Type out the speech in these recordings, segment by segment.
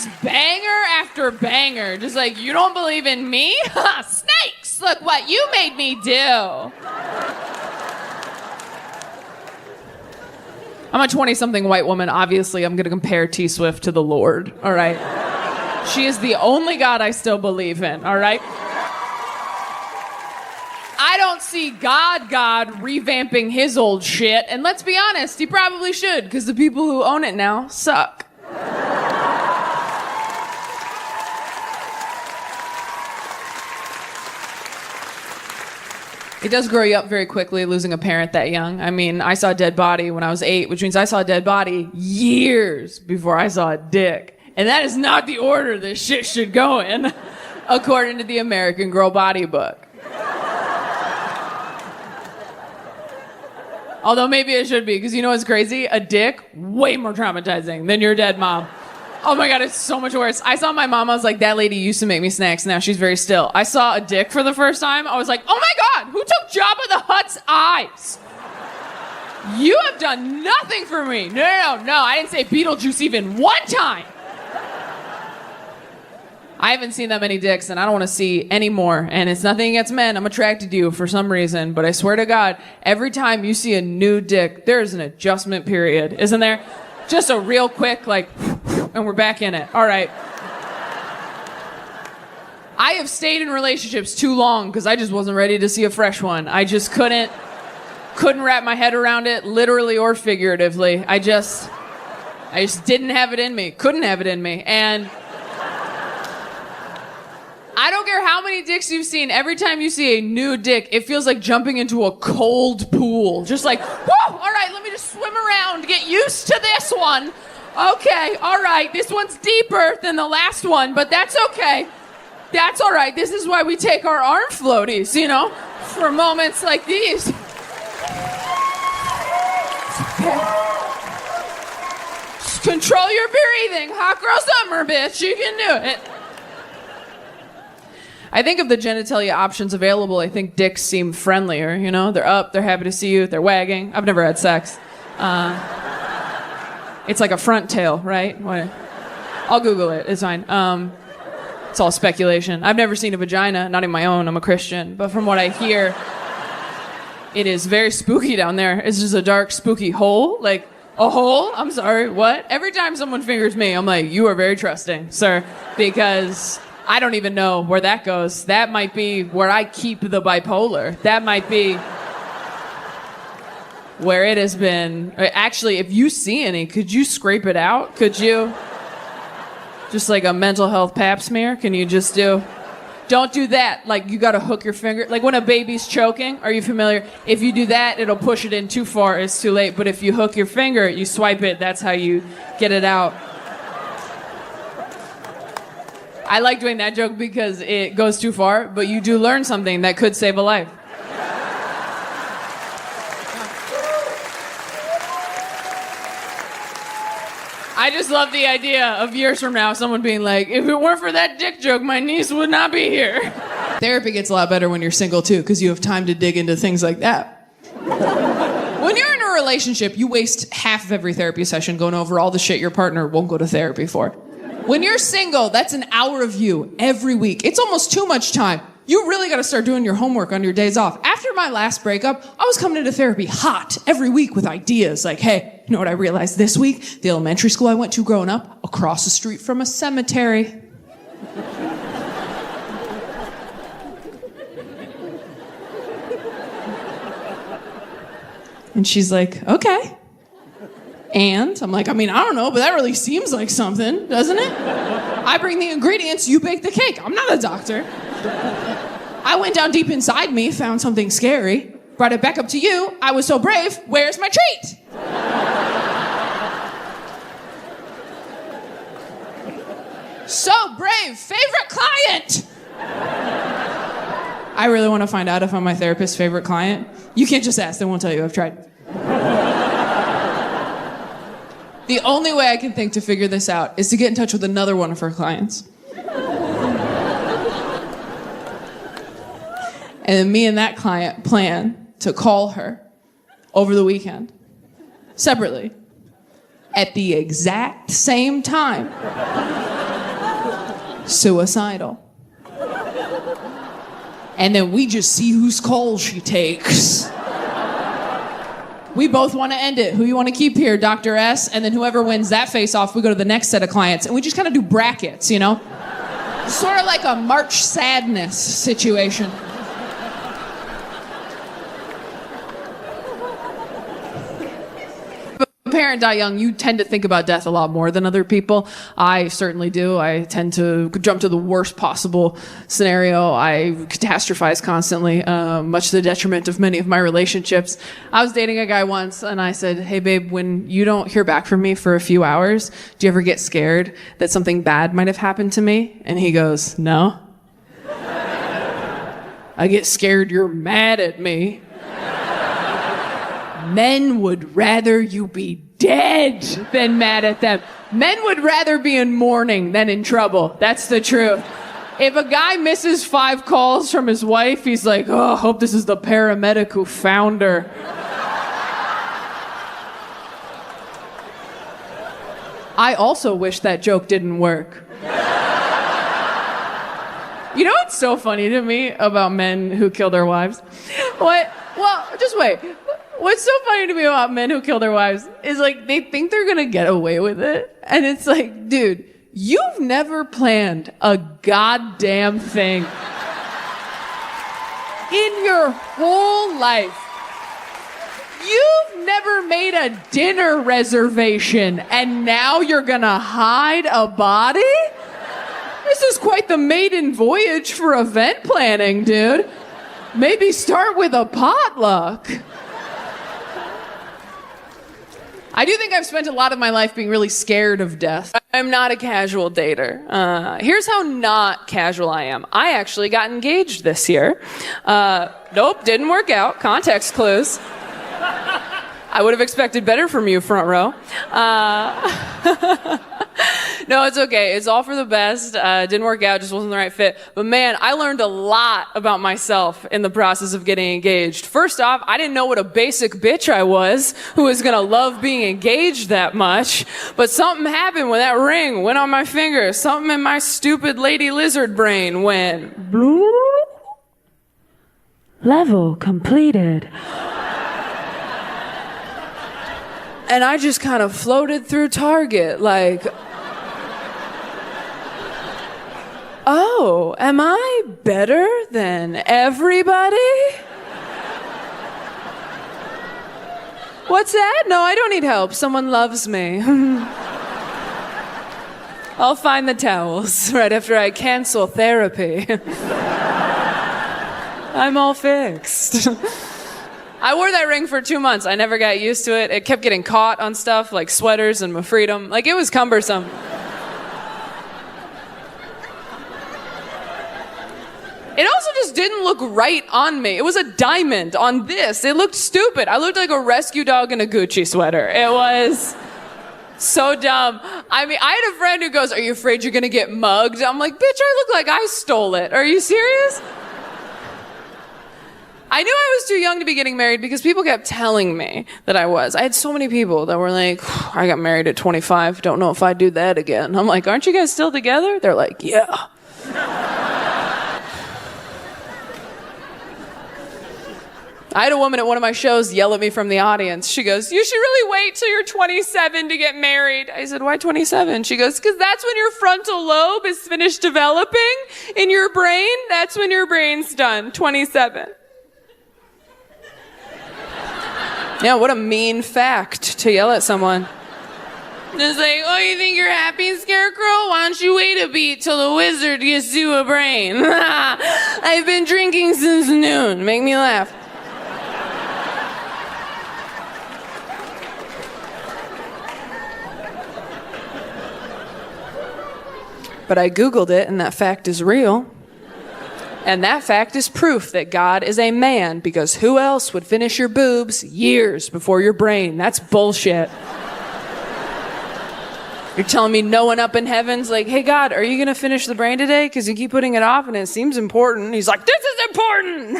Just banger after banger. Just like, you don't believe in me? Snakes! Look what you made me do. I'm a 20-something white woman. Obviously, I'm going to compare T Swift to the Lord, all right? She is the only God I still believe in, all right? I don't see God revamping his old shit, and let's be honest, he probably should, because the people who own it now suck. It does grow you up very quickly, losing a parent that young. I mean, I saw a dead body when I was 8, which means I saw a dead body years before I saw a dick. And that is not the order this shit should go in, according to the American Girl Body Book. Although maybe it should be, because you know what's crazy? A dick, way more traumatizing than your dead mom. Oh my God, it's so much worse. I saw my mom, I was like, that lady used to make me snacks, now she's very still. I saw a dick for the first time, I was like, oh my God, who took Jabba the Hutt's eyes? You have done nothing for me. No, I didn't say Beetlejuice even one time. I haven't seen that many dicks, and I don't want to see any more. And it's nothing against men. I'm attracted to you for some reason. But I swear to God, every time you see a new dick, there's an adjustment period, isn't there? Just a real quick, like, and we're back in it. All right. I have stayed in relationships too long because I just wasn't ready to see a fresh one. I just couldn't wrap my head around it, literally or figuratively. I just didn't have it in me. Couldn't have it in me. And I don't care how many dicks you've seen. Every time you see a new dick, it feels like jumping into a cold pool. Just like, whoa, all right, let me just swim around, get used to this one. Okay, all right, this one's deeper than the last one, but that's okay. That's all right. This is why we take our arm floaties, you know, for moments like these. Just control your breathing. Hot girl summer, bitch. You can do it. I think of the genitalia options available, I think dicks seem friendlier, you know? They're up, they're happy to see you, they're wagging. I've never had sex. It's like a front tail, right? I'll Google it, it's fine. It's all speculation. I've never seen a vagina, not even my own, I'm a Christian. But from what I hear, it is very spooky down there. It's just a dark, spooky hole. Like, a hole? I'm sorry, what? Every time someone fingers me, I'm like, you are very trusting, sir. Because I don't even know where that goes. That might be where I keep the bipolar. That might be where it has been. Actually, if you see any, could you scrape it out? Could you? Just like a mental health pap smear? Can you just do? Don't do that. Like, you gotta hook your finger. Like when a baby's choking, are you familiar? If you do that, it'll push it in too far. It's too late. But if you hook your finger, you swipe it. That's how you get it out. I like doing that joke because it goes too far, but you do learn something that could save a life. I just love the idea of years from now someone being like, if it weren't for that dick joke, my niece would not be here. Therapy gets a lot better when you're single too, because you have time to dig into things like that. When you're in a relationship, you waste half of every therapy session going over all the shit your partner won't go to therapy for. When you're single, that's an hour of you every week. It's almost too much time. You really got to start doing your homework on your days off. After my last breakup, I was coming into therapy hot every week with ideas like, hey, you know what I realized this week? The elementary school I went to growing up, across the street from a cemetery. And she's like, okay. And I'm like, I don't know, but that really seems like something, doesn't it? I bring the ingredients, you bake the cake. I'm not a doctor. I went down deep inside me, found something scary, brought it back up to you. I was so brave. Where's my treat? So brave. Favorite client. I really want to find out if I'm my therapist's favorite client. You can't just ask. They won't tell you. I've tried. The only way I can think to figure this out is to get in touch with another one of her clients. And then me and that client plan to call her over the weekend, separately, at the exact same time. suicidal. And then we just see whose call she takes. We both want to end it. Who you want to keep here, Dr. S? And then whoever wins that face-off, we go to the next set of clients. And we just kind of do brackets, you know? Sort of like a March Sadness situation. Parent die young, you tend to think about death a lot more than other people. I certainly do. I tend to jump to the worst possible scenario. I catastrophize constantly, much to the detriment of many of my relationships. I was dating a guy once and I said, hey babe, when you don't hear back from me for a few hours, do you ever get scared that something bad might have happened to me? And he goes, no. I get scared you're mad at me. Men would rather you be dead than mad at them. Men would rather be in mourning than in trouble. That's the truth. If a guy misses 5 calls from his wife, he's like, oh, hope this is the paramedic who found her. I also wish that joke didn't work. You know what's so funny to me about men who kill their wives? What? Well, just wait. What's so funny to me about men who kill their wives is like they think they're gonna get away with it. And it's like, dude, you've never planned a goddamn thing in your whole life. You've never made a dinner reservation and now you're gonna hide a body? This is quite the maiden voyage for event planning, dude. Maybe start with a potluck. I do think I've spent a lot of my life being really scared of death. I'm not a casual dater. Here's how not casual I am. I actually got engaged this year. Nope, didn't work out. Context clues. I would have expected better from you, front row. No, it's okay. It's all for the best. Didn't work out, just wasn't the right fit. But man, I learned a lot about myself in the process of getting engaged. First off, I didn't know what a basic bitch I was, who was gonna love being engaged that much. But something happened when that ring went on my finger. Something in my stupid lady lizard brain went blue. Level completed. And I just kind of floated through Target like, oh, am I better than everybody? What's that? No, I don't need help. Someone loves me. I'll find the towels right after I cancel therapy. I'm all fixed. I wore that ring for 2 months. I never got used to it. It kept getting caught on stuff like sweaters and my freedom. Like, it was cumbersome. It also just didn't look right on me. It was a diamond on this. It looked stupid. I looked like a rescue dog in a Gucci sweater. It was so dumb. I mean, I had a friend who goes, are you afraid you're gonna get mugged? I'm like, bitch, I look like I stole it. Are you serious? I knew I was too young to be getting married because people kept telling me that I was. I had so many people that were like, I got married at 25. Don't know if I'd do that again. I'm like, aren't you guys still together? They're like, yeah. I had a woman at one of my shows yell at me from the audience. She goes, you should really wait till you're 27 to get married. I said, why 27? She goes, because that's when your frontal lobe is finished developing in your brain. That's when your brain's done, 27. Yeah, what a mean fact to yell at someone. It's like, oh, you think you're happy, Scarecrow? Why don't you wait a beat till the wizard gets you a brain? I've been drinking since noon. Make me laugh. But I Googled it, and that fact is real. And that fact is proof that God is a man, because who else would finish your boobs years before your brain? That's bullshit. You're telling me no one up in heaven's like, hey, God, are you going to finish the brain today? Because you keep putting it off and it seems important. He's like, this is important.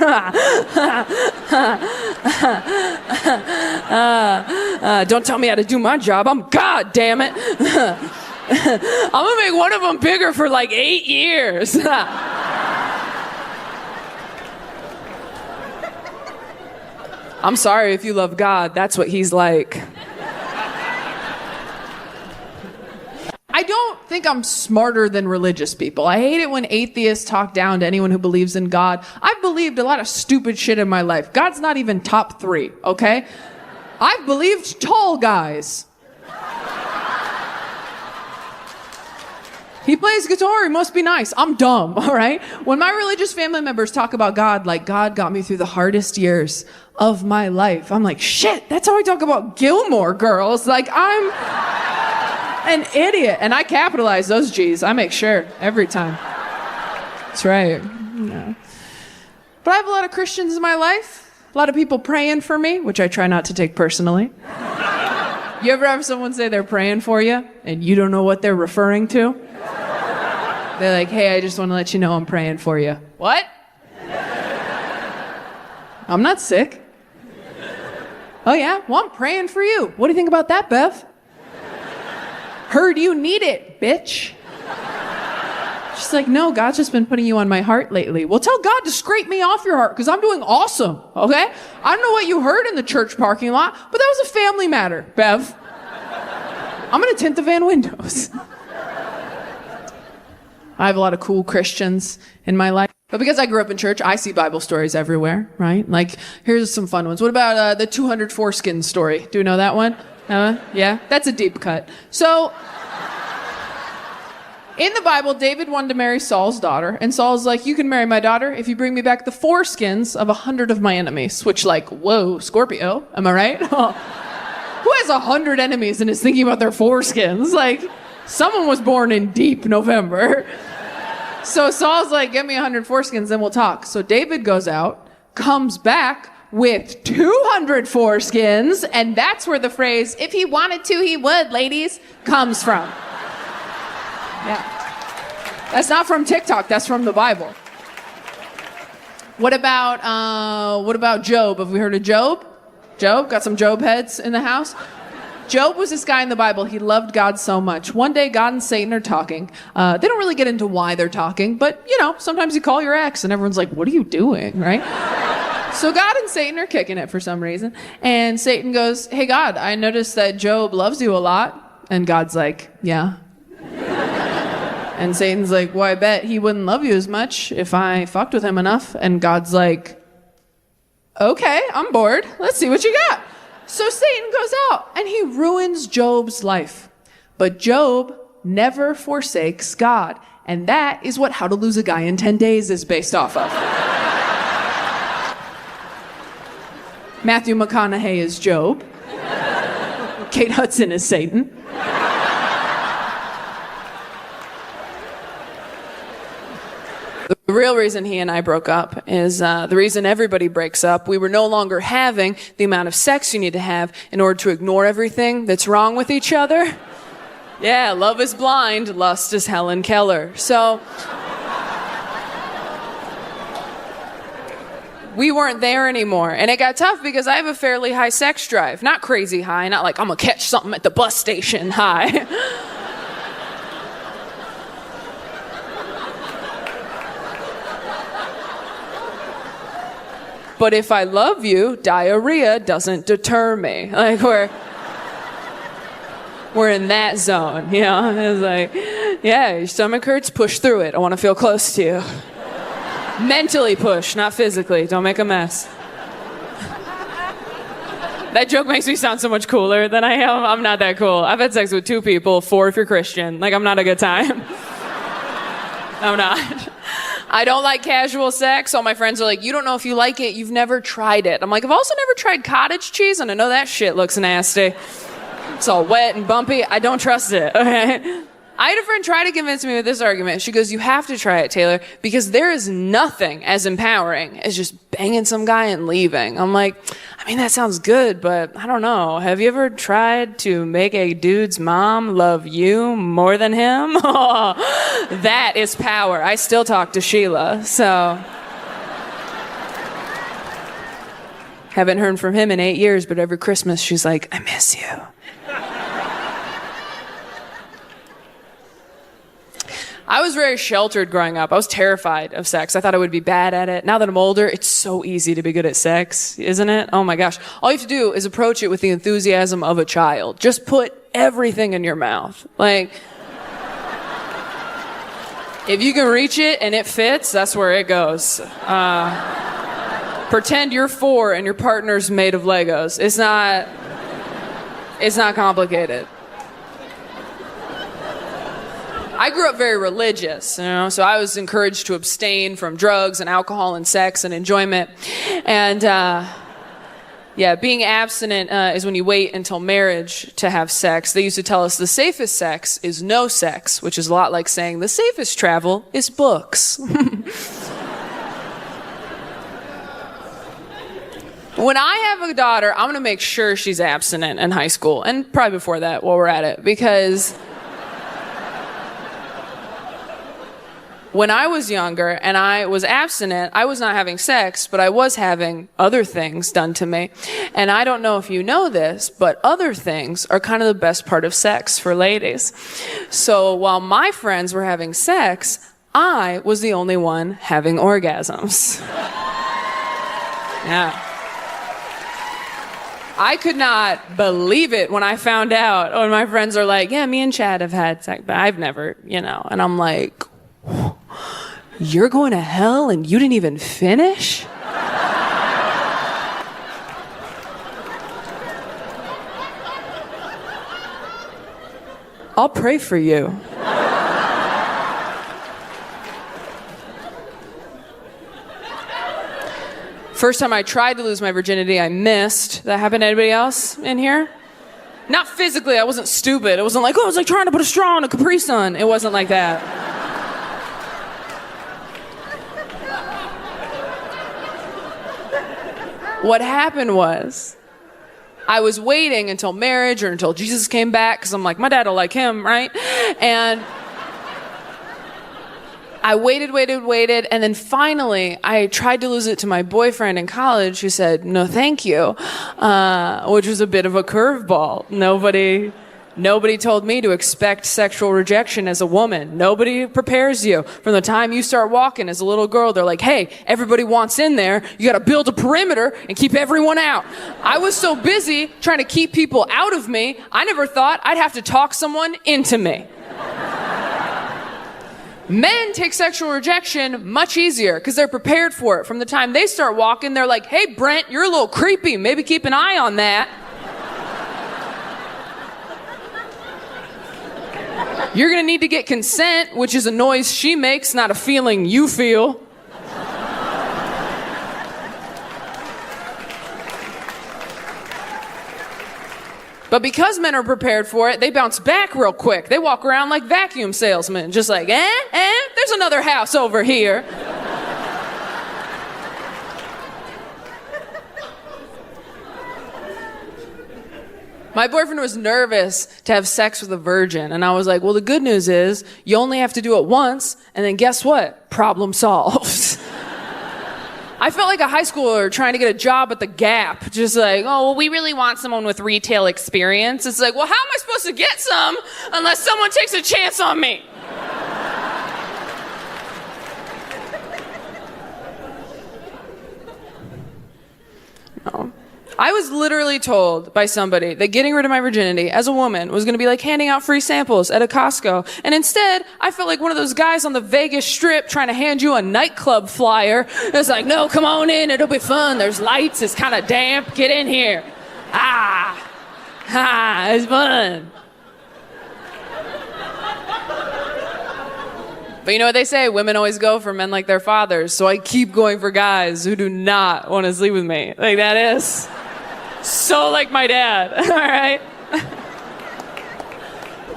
Don't tell me how to do my job. I'm God, damn it. I'm gonna make one of them bigger for like 8 years. I'm sorry if you love God, that's what he's like. I don't think I'm smarter than religious people. I hate it when atheists talk down to anyone who believes in God. I've believed a lot of stupid shit in my life. God's not even top 3, okay? I've believed tall guys. He plays guitar, he must be nice. I'm dumb, all right? When my religious family members talk about God, like God got me through the hardest years of my life, I'm like, shit, that's how I talk about Gilmore Girls. Like, I'm an idiot. And I capitalize those G's. I make sure every time. That's right. Yeah. But I have a lot of Christians in my life. A lot of people praying for me, which I try not to take personally. You ever have someone say they're praying for you and you don't know what they're referring to? They're like, hey, I just want to let you know I'm praying for you. What? I'm not sick. Oh yeah? Well, I'm praying for you. What do you think about that, Bev? Heard you need it, bitch. She's like, no, God's just been putting you on my heart lately. Well, tell God to scrape me off your heart because I'm doing awesome, okay? I don't know what you heard in the church parking lot, but that was a family matter, Bev. I'm going to tint the van windows. I have a lot of cool Christians in my life. But because I grew up in church, I see Bible stories everywhere, right? Like, here's some fun ones. What about the 200 foreskins story? Do you know that one? Yeah? That's a deep cut. So, in the Bible, David wanted to marry Saul's daughter, and Saul's like, you can marry my daughter if you bring me back the foreskins of 100 of my enemies. Which, like, whoa, Scorpio, am I right? Who has 100 enemies and is thinking about their foreskins? Like, someone was born in deep November. So Saul's like, get me 100 foreskins, then we'll talk. So David goes out, comes back with 200 foreskins, and that's where the phrase, if he wanted to, he would, ladies, comes from. Yeah. That's not from TikTok, that's from the Bible. What about Job? Have we heard of Job? Job? Got some Job heads in the house? Job was this guy in the Bible. He loved God so much. One day, God and Satan are talking. They don't really get into why they're talking, but, you know, sometimes you call your ex and everyone's like, what are you doing, right? So God and Satan are kicking it for some reason. And Satan goes, hey, God, I noticed that Job loves you a lot. And God's like, yeah. And Satan's like, well, I bet he wouldn't love you as much if I fucked with him enough. And God's like, okay, I'm bored. Let's see what you got. So Satan goes out and he ruins Job's life. But Job never forsakes God. And that is what How to Lose a Guy in 10 Days is based off of. Matthew McConaughey is Job. Kate Hudson is Satan. The real reason he and I broke up is the reason everybody breaks up. We were no longer having the amount of sex you need to have in order to ignore everything that's wrong with each other. Yeah, love is blind, lust is Helen Keller. So we weren't there anymore. And it got tough because I have a fairly high sex drive. Not crazy high, not like I'm gonna catch something at the bus station high. But if I love you, diarrhea doesn't deter me. Like, we're in that zone, you know? It's like, yeah, your stomach hurts, push through it. I want to feel close to you. Mentally push, not physically. Don't make a mess. That joke makes me sound so much cooler than I am. I'm not that cool. I've had sex with 2 people, 4 if you're Christian. Like, I'm not a good time. I'm not. I don't like casual sex. All my friends are like, you don't know if you like it. You've never tried it. I'm like, I've also never tried cottage cheese, and I know that shit looks nasty. It's all wet and bumpy. I don't trust it, okay? I had a friend try to convince me with this argument. She goes, you have to try it, Taylor, because there is nothing as empowering as just banging some guy and leaving. I'm like, I mean, that sounds good, but I don't know. Have you ever tried to make a dude's mom love you more than him? That is power. I still talk to Sheila, so. Haven't heard from him in 8 years, but every Christmas she's like, I miss you. I was very sheltered growing up. I was terrified of sex. I thought I would be bad at it. Now that I'm older, it's so easy to be good at sex, isn't it? Oh my gosh. All you have to do is approach it with the enthusiasm of a child. Just put everything in your mouth. Like, if you can reach it and it fits, that's where it goes. Pretend you're 4 and your partner's made of Legos. It's not complicated. I grew up very religious, so I was encouraged to abstain from drugs and alcohol and sex and enjoyment. And being abstinent is when you wait until marriage to have sex. They used to tell us the safest sex is no sex, which is a lot like saying the safest travel is books. When I have a daughter, I'm going to make sure she's abstinent in high school, and probably before that while we're at it, because when I was younger and I was abstinent, I was not having sex, but I was having other things done to me. And I don't know if you know this, but other things are kind of the best part of sex for ladies. So while my friends were having sex, I was the only one having orgasms. Yeah. I could not believe it when I found out. When my friends are like, yeah, me and Chad have had sex, but I've never, And I'm like, you're going to hell and you didn't even finish? I'll pray for you. First time I tried to lose my virginity, I missed. That happened to anybody else in here? Not physically, I wasn't stupid. It wasn't like, it was like trying to put a straw in a Capri Sun. It wasn't like that. What happened was, I was waiting until marriage or until Jesus came back, because I'm like, my dad will like him, right? And I waited, and then finally, I tried to lose it to my boyfriend in college, who said, no, thank you, which was a bit of a curveball. Nobody told me to expect sexual rejection as a woman. Nobody prepares you. From the time you start walking as a little girl, they're like, hey, everybody wants in there. You got to build a perimeter and keep everyone out. I was so busy trying to keep people out of me, I never thought I'd have to talk someone into me. Men take sexual rejection much easier because they're prepared for it. From the time they start walking, they're like, hey, Brent, you're a little creepy. Maybe keep an eye on that. You're going to need to get consent, which is a noise she makes, not a feeling you feel. But because men are prepared for it, they bounce back real quick. They walk around like vacuum salesmen, just like, there's another house over here. My boyfriend was nervous to have sex with a virgin, and I was like, well, the good news is you only have to do it once, and then guess what? Problem solved. I felt like a high schooler trying to get a job at the Gap. Just like, oh, well, we really want someone with retail experience. It's like, well, how am I supposed to get some unless someone takes a chance on me? No. I was literally told by somebody that getting rid of my virginity as a woman was going to be like handing out free samples at a Costco. And instead, I felt like one of those guys on the Vegas Strip trying to hand you a nightclub flyer. It's like, no, come on in. It'll be fun. There's lights. It's kind of damp. Get in here. It's fun. But you know what they say? Women always go for men like their fathers. So I keep going for guys who do not want to sleep with me. Like, that is so like my dad. All right?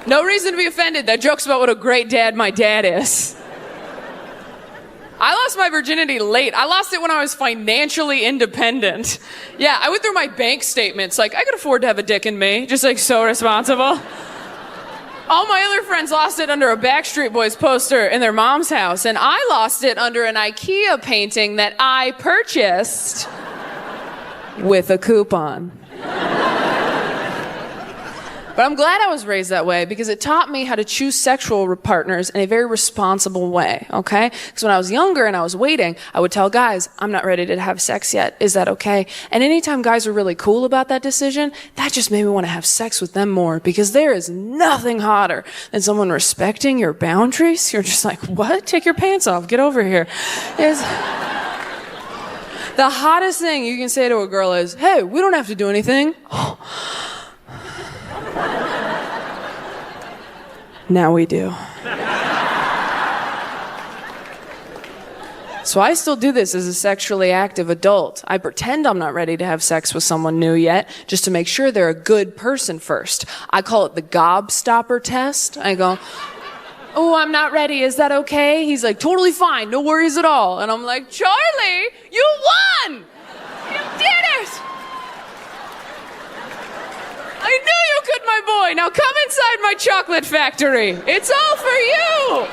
No reason to be offended. That joke's about what a great dad my dad is. I lost my virginity late. I lost it when I was financially independent. Yeah, I went through my bank statements. Like, I could afford to have a dick in me. Just like so responsible. All my other friends lost it under a Backstreet Boys poster in their mom's house, and I lost it under an IKEA painting that I purchased with a coupon. But I'm glad I was raised that way because it taught me how to choose sexual partners in a very responsible way, okay? Because when I was younger and I was waiting, I would tell guys, I'm not ready to have sex yet. Is that okay? And anytime guys were really cool about that decision, that just made me want to have sex with them more because there is nothing hotter than someone respecting your boundaries. You're just like, what? Take your pants off. Get over here. The hottest thing you can say to a girl is, hey, we don't have to do anything. Now we do. So I still do this as a sexually active adult. I pretend I'm not ready to have sex with someone new yet, just to make sure they're a good person first. I call it the gobstopper test. I go, oh, I'm not ready. Is that okay? He's like, totally fine. No worries at all. And I'm like, Charlie, you won! You did it! I knew you could, my boy. Now come inside my chocolate factory. It's all for you.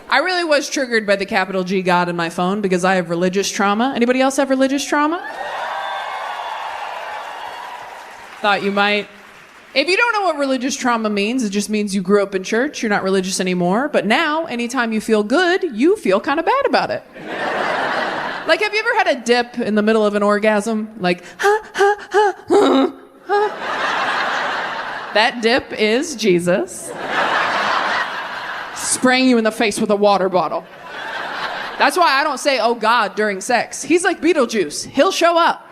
I really was triggered by the capital G God in my phone because I have religious trauma. Anybody else have religious trauma? Thought you might. If you don't know what religious trauma means, it just means you grew up in church, you're not religious anymore, but now, anytime you feel good, you feel kind of bad about it. Like, have you ever had a dip in the middle of an orgasm? Like, That dip is Jesus spraying you in the face with a water bottle. That's why I don't say, oh God, during sex. He's like Beetlejuice. He'll show up.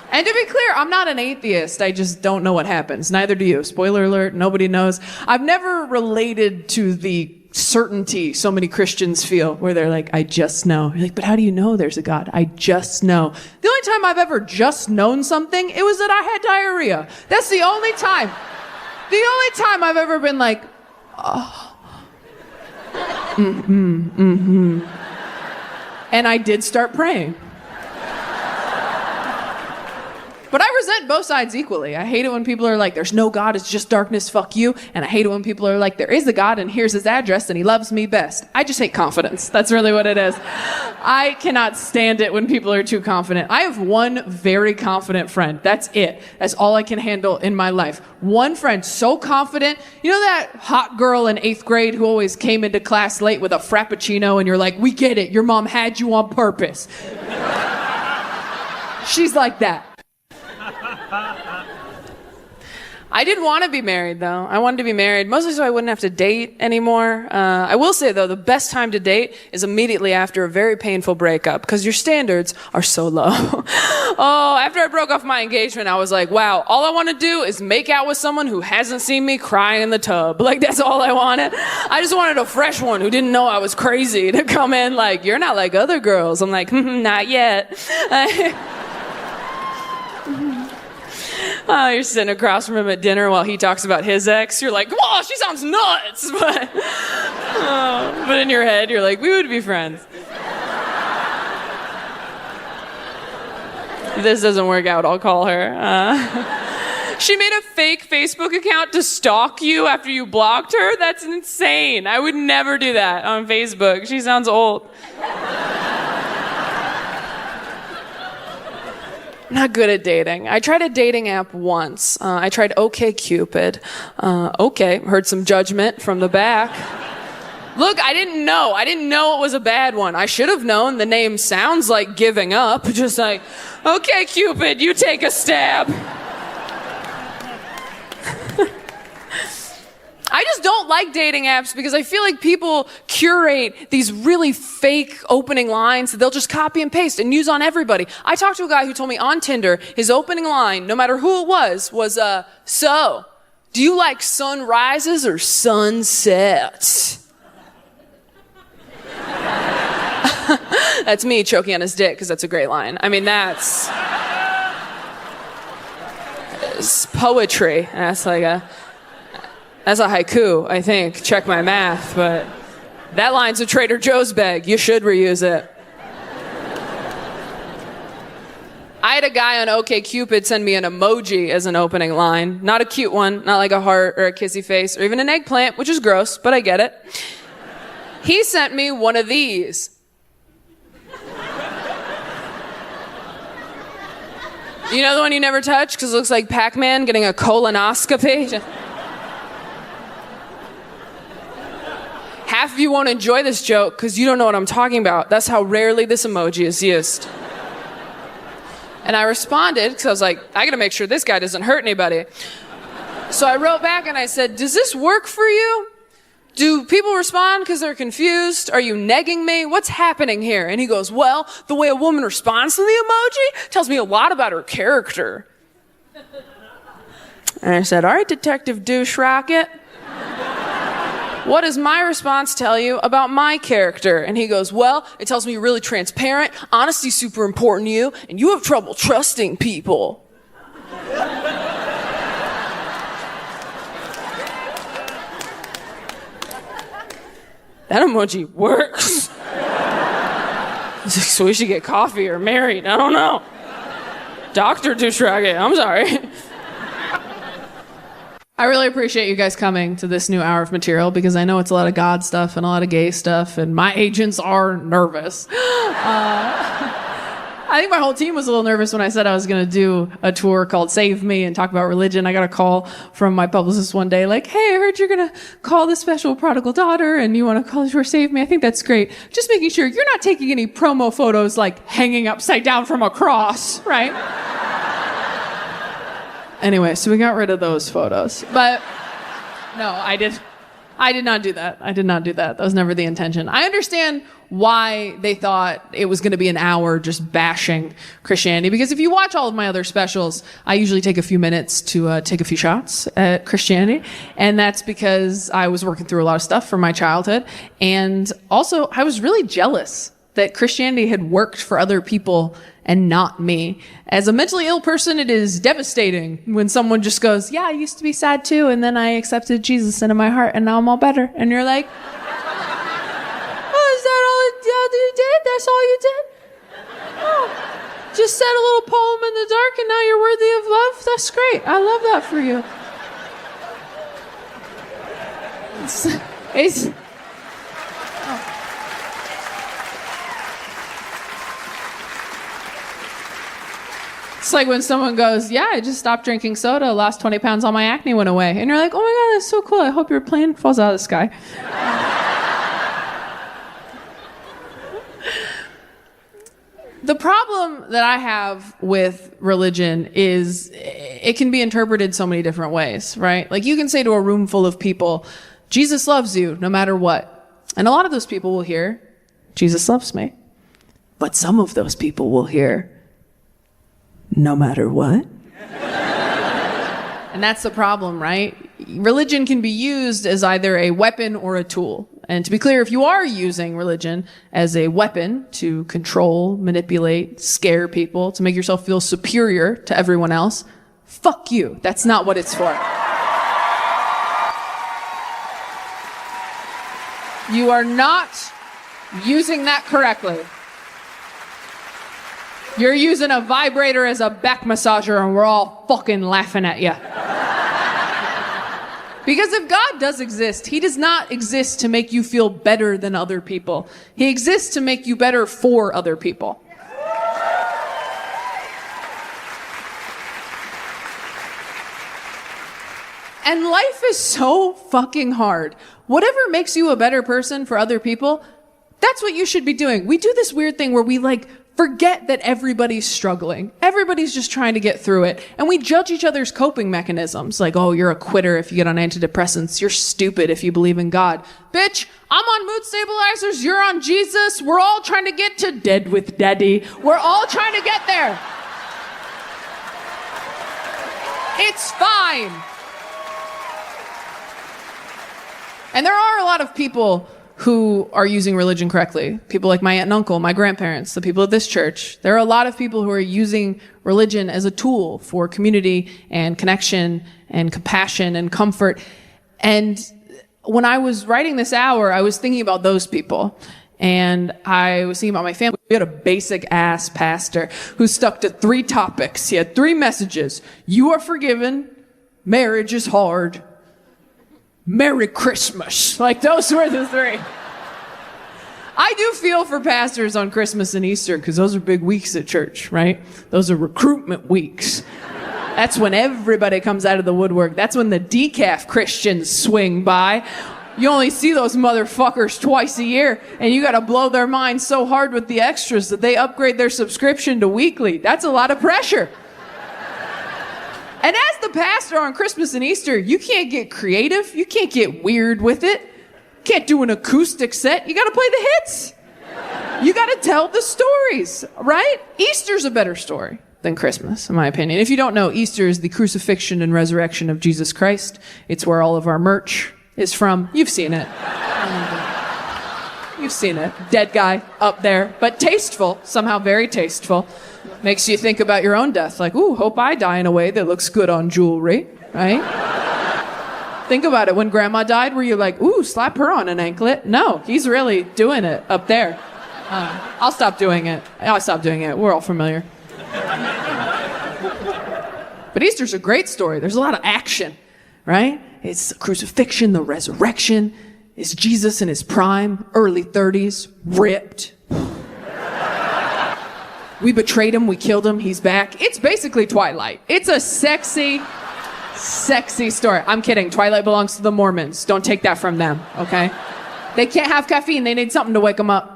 And to be clear, I'm not an atheist. I just don't know what happens. Neither do you. Spoiler alert, nobody knows. I've never related to the certainty so many Christians feel, where they're like, I just know. You're like, but how do you know there's a God? I just know. The only time I've ever just known something, it was that I had diarrhea. That's the only time. The only time I've ever been like, oh. And I did start praying. But I resent both sides equally. I hate it when people are like, there's no God, it's just darkness, fuck you. And I hate it when people are like, there is a God and here's his address and he loves me best. I just hate confidence. That's really what it is. I cannot stand it when people are too confident. I have one very confident friend. That's it. That's all I can handle in my life. One friend so confident. You know that hot girl in 8th grade who always came into class late with a Frappuccino and you're like, we get it. Your mom had you on purpose. She's like that. I didn't want to be married, though. I wanted to be married, mostly so I wouldn't have to date anymore. I will say, though, the best time to date is immediately after a very painful breakup, because your standards are so low. Oh, after I broke off my engagement, I was like, wow, all I want to do is make out with someone who hasn't seen me crying in the tub. Like, that's all I wanted. I just wanted a fresh one who didn't know I was crazy to come in like, you're not like other girls. I'm like, not yet. Oh, you're sitting across from him at dinner while he talks about his ex. You're like, whoa, she sounds nuts. But in your head, you're like, we would be friends. If this doesn't work out, I'll call her. She made a fake Facebook account to stalk you after you blocked her? That's insane. I would never do that on Facebook. She sounds old. Not good at dating. I tried a dating app once. I tried OkCupid. Heard some judgment from the back. Look, I didn't know. I didn't know it was a bad one. I should have known. The name sounds like giving up. Just like, OkCupid, you take a stab. I just don't like dating apps because I feel like people curate these really fake opening lines that they'll just copy and paste and use on everybody. I talked to a guy who told me on Tinder, his opening line, no matter who it was, so, do you like sunrises or sunsets? That's me choking on his dick because that's a great line. I mean, it's poetry. That's a haiku, I think. Check my math, but that line's a Trader Joe's bag. You should reuse it. I had a guy on OkCupid send me an emoji as an opening line. Not a cute one, not like a heart or a kissy face or even an eggplant, which is gross, but I get it. He sent me one of these. You know the one you never touch because it looks like Pac-Man getting a colonoscopy? Half of you won't enjoy this joke because you don't know what I'm talking about. That's how rarely this emoji is used. And I responded because I was like, I gotta make sure this guy doesn't hurt anybody. So I wrote back and I said, does this work for you? Do people respond because they're confused? Are you negging me? What's happening here? And he goes, well, the way a woman responds to the emoji tells me a lot about her character. And I said, all right, Detective Douche Rocket. What does my response tell you about my character? And he goes, well, it tells me you're really transparent, honesty's super important to you, and you have trouble trusting people. That emoji works. So we should get coffee or married. I don't know. Dr. Doucherage, I'm sorry. I really appreciate you guys coming to this new hour of material because I know it's a lot of God stuff and a lot of gay stuff, and my agents are nervous. I think my whole team was a little nervous when I said I was going to do a tour called Save Me and talk about religion. I got a call from my publicist one day like, hey, I heard you're going to call this special prodigal daughter and you want to call this for Save Me. I think that's great. Just making sure you're not taking any promo photos like hanging upside down from a cross, right? Anyway, so we got rid of those photos. But no, I did not do that. I did not do that. That was never the intention. I understand why they thought it was going to be an hour just bashing Christianity. Because if you watch all of my other specials, I usually take a few minutes to take a few shots at Christianity. And that's because I was working through a lot of stuff from my childhood. And also, I was really jealous that Christianity had worked for other people and not me. As a mentally ill person, it is devastating when someone just goes, yeah, I used to be sad too, and then I accepted Jesus into my heart, and now I'm all better. And you're like, oh, is that all you did? That's all you did? Oh, just said a little poem in the dark, and now you're worthy of love? That's great. I love that for you. It's It's like when someone goes, yeah, I just stopped drinking soda, lost 20 pounds, all my acne went away. And you're like, oh my God, that's so cool. I hope your plane falls out of the sky. The problem that I have with religion is it can be interpreted so many different ways, right? Like you can say to a room full of people, Jesus loves you no matter what. And a lot of those people will hear, Jesus loves me. But some of those people will hear, no matter what. And that's the problem, right? Religion can be used as either a weapon or a tool. And to be clear, if you are using religion as a weapon to control, manipulate, scare people, to make yourself feel superior to everyone else, fuck you. That's not what it's for. You are not using that correctly. You're using a vibrator as a back massager and we're all fucking laughing at you. Because if God does exist, he does not exist to make you feel better than other people. He exists to make you better for other people. And life is so fucking hard. Whatever makes you a better person for other people, that's what you should be doing. We do this weird thing where we forget that everybody's struggling. Everybody's just trying to get through it. And we judge each other's coping mechanisms. Like, oh, you're a quitter if you get on antidepressants. You're stupid if you believe in God. Bitch, I'm on mood stabilizers. You're on Jesus. We're all trying to get to dead with daddy. We're all trying to get there. It's fine. And there are a lot of people who are using religion correctly. People like my aunt and uncle, my grandparents, the people at this church. There are a lot of people who are using religion as a tool for community and connection and compassion and comfort. And when I was writing this hour, I was thinking about those people. And I was thinking about my family. We had a basic ass pastor who stuck to 3 topics. He had 3 messages. You are forgiven. Marriage is hard. Merry Christmas. Like, those were the 3. I do feel for pastors on Christmas and Easter because those are big weeks at church, right? Those are recruitment weeks. That's when everybody comes out of the woodwork. That's when the decaf Christians swing by. You only see those motherfuckers twice a year, and you gotta blow their minds so hard with the extras that they upgrade their subscription to weekly. That's a lot of pressure. And as the pastor on Christmas and Easter, you can't get creative. You can't get weird with it. You can't do an acoustic set. You gotta play the hits. You gotta tell the stories, right? Easter's a better story than Christmas, in my opinion. If you don't know, Easter is the crucifixion and resurrection of Jesus Christ. It's where all of our merch is from. You've seen it. You've seen it. Dead guy up there, but tasteful, somehow very tasteful. Makes you think about your own death, like, ooh, hope I die in a way that looks good on jewelry, right? Think about it. When grandma died, were you like, ooh, slap her on an anklet? No, he's really doing it up there. I'll stop doing it. I'll stop doing it. We're all familiar. But Easter's a great story. There's a lot of action, right? It's the crucifixion, the resurrection. It's Jesus in his prime, early 30s, ripped. We betrayed him, we killed him, he's back. It's basically Twilight. It's a sexy, sexy story. I'm kidding. Twilight belongs to the Mormons. Don't take that from them, okay? They can't have caffeine. They need something to wake them up.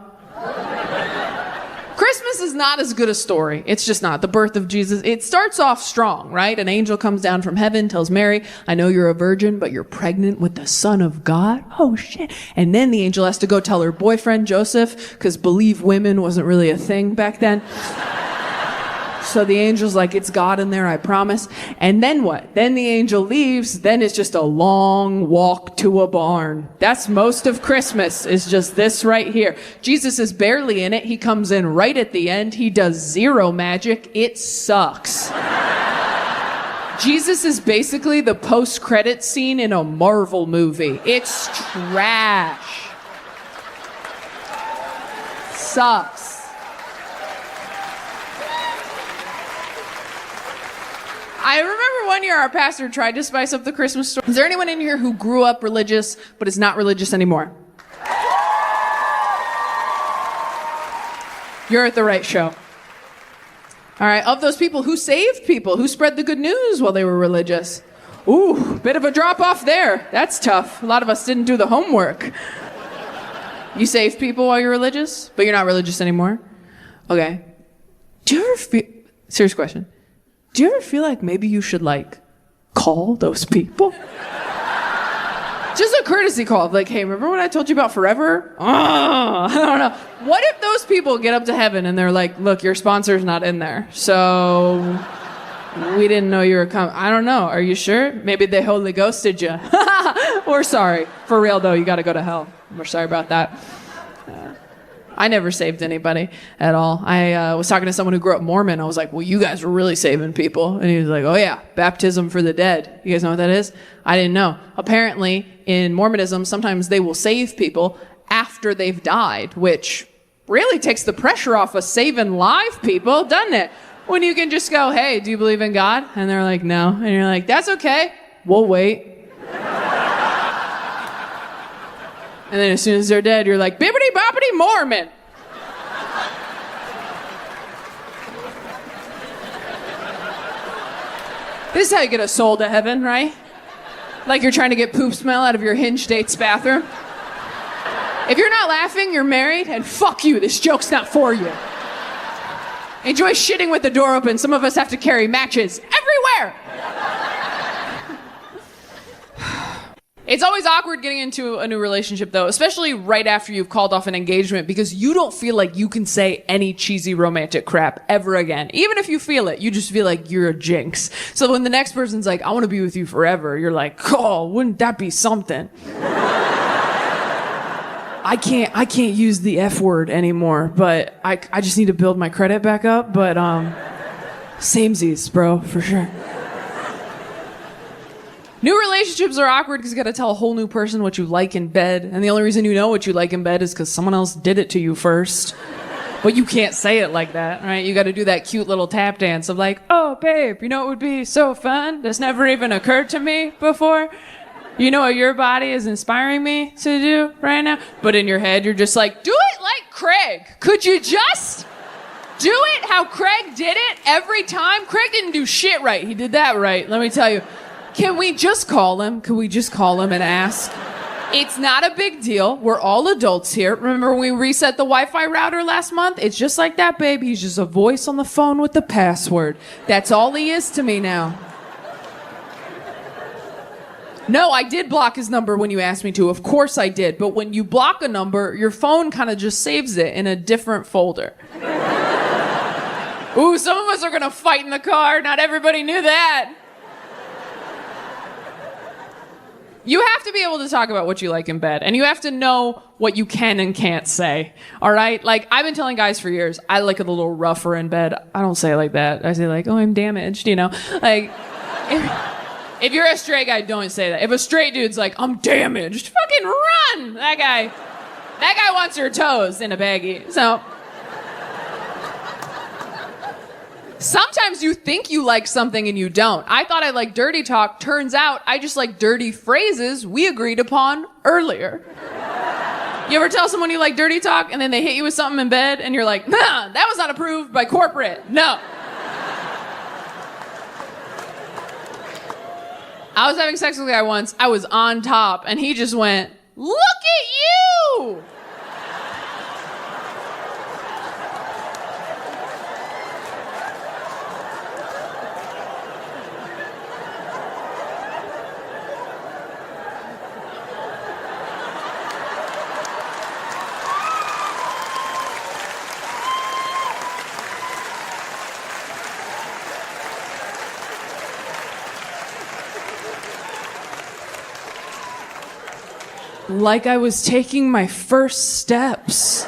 Christmas is not as good a story. It's just not. The birth of Jesus, it starts off strong, right? An angel comes down from heaven, tells Mary, I know you're a virgin, but you're pregnant with the Son of God. Oh, shit. And then the angel has to go tell her boyfriend, Joseph, because believe women wasn't really a thing back then. So the angel's like, it's God in there, I promise. And then what? Then the angel leaves. Then it's just a long walk to a barn. That's most of Christmas, is just this right here. Jesus is barely in it. He comes in right at the end. He does 0 magic. It sucks. Jesus is basically the post-credit scene in a Marvel movie. It's trash. Sucks. I remember one year our pastor tried to spice up the Christmas story. Is there anyone in here who grew up religious but is not religious anymore? You're at the right show. All right, of those people, who saved people? Who spread the good news while they were religious? Ooh, bit of a drop off there. That's tough. A lot of us didn't do the homework. You saved people while you're religious, but you're not religious anymore? Okay. Do you ever feel... Serious question. Do you ever feel like maybe you should, like, call those people? Just a courtesy call. Like, hey, remember when I told you about forever? I don't know. What if those people get up to heaven and they're like, look, your sponsor's not in there, so we didn't know you were coming. I don't know. Are you sure? Maybe they Holy Ghosted you. We're sorry. For real, though, you got to go to hell. We're sorry about that. I never saved anybody at all. I was talking to someone who grew up Mormon. I was like, well, you guys were really saving people. And he was like, oh yeah, baptism for the dead. You guys know what that is? I didn't know. Apparently, in Mormonism, sometimes they will save people after they've died, which really takes the pressure off of saving live people, doesn't it? When you can just go, hey, do you believe in God? And they're like, no. And you're like, that's okay. We'll wait. And then as soon as they're dead, you're like, bibbity-boppity Mormon. This is how you get a soul to heaven, right? Like you're trying to get poop smell out of your Hinge date's bathroom. If you're not laughing, you're married, and fuck you, this joke's not for you. Enjoy shitting with the door open. Some of us have to carry matches everywhere. It's always awkward getting into a new relationship, though, especially right after you've called off an engagement, because you don't feel like you can say any cheesy romantic crap ever again. Even if you feel it, you just feel like you're a jinx. So when the next person's like, I want to be with you forever, you're like, oh, wouldn't that be something? I can't use the F word anymore, but I just need to build my credit back up, but samesies, bro, for sure. New relationships are awkward because you got to tell a whole new person what you like in bed. And the only reason you know what you like in bed is because someone else did it to you first. But you can't say it like that, right? You got to do that cute little tap dance of like, oh, babe, you know what would be so fun? That's never even occurred to me before. You know what your body is inspiring me to do right now? But in your head, you're just like, do it like Craig. Could you just do it how Craig did it every time? Craig didn't do shit right. He did that right. Let me tell you. Can we just call him? Can we just call him and ask? It's not a big deal. We're all adults here. Remember when we reset the Wi-Fi router last month? It's just like that, babe. He's just a voice on the phone with the password. That's all he is to me now. No, I did block his number when you asked me to. Of course I did. But when you block a number, your phone kind of just saves it in a different folder. Ooh, some of us are going to fight in the car. Not everybody knew that. You have to be able to talk about what you like in bed, and you have to know what you can and can't say, all right? Like, I've been telling guys for years, I like it a little rougher in bed. I don't say it like that. I say like, oh, I'm damaged, you know? Like, if you're a straight guy, don't say that. If a straight dude's like, I'm damaged, fucking run! That guy wants your toes in a baggie, so... Sometimes you think you like something and you don't. I thought I liked dirty talk. Turns out I just like dirty phrases we agreed upon earlier. You ever tell someone you like dirty talk and then they hit you with something in bed and you're like, nah, that was not approved by corporate. No. I was having sex with a guy once. I was on top and he just went, look at you! Like I was taking my first steps.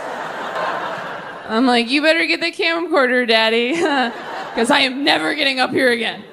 I'm like, you better get the camcorder, daddy, because I am never getting up here again.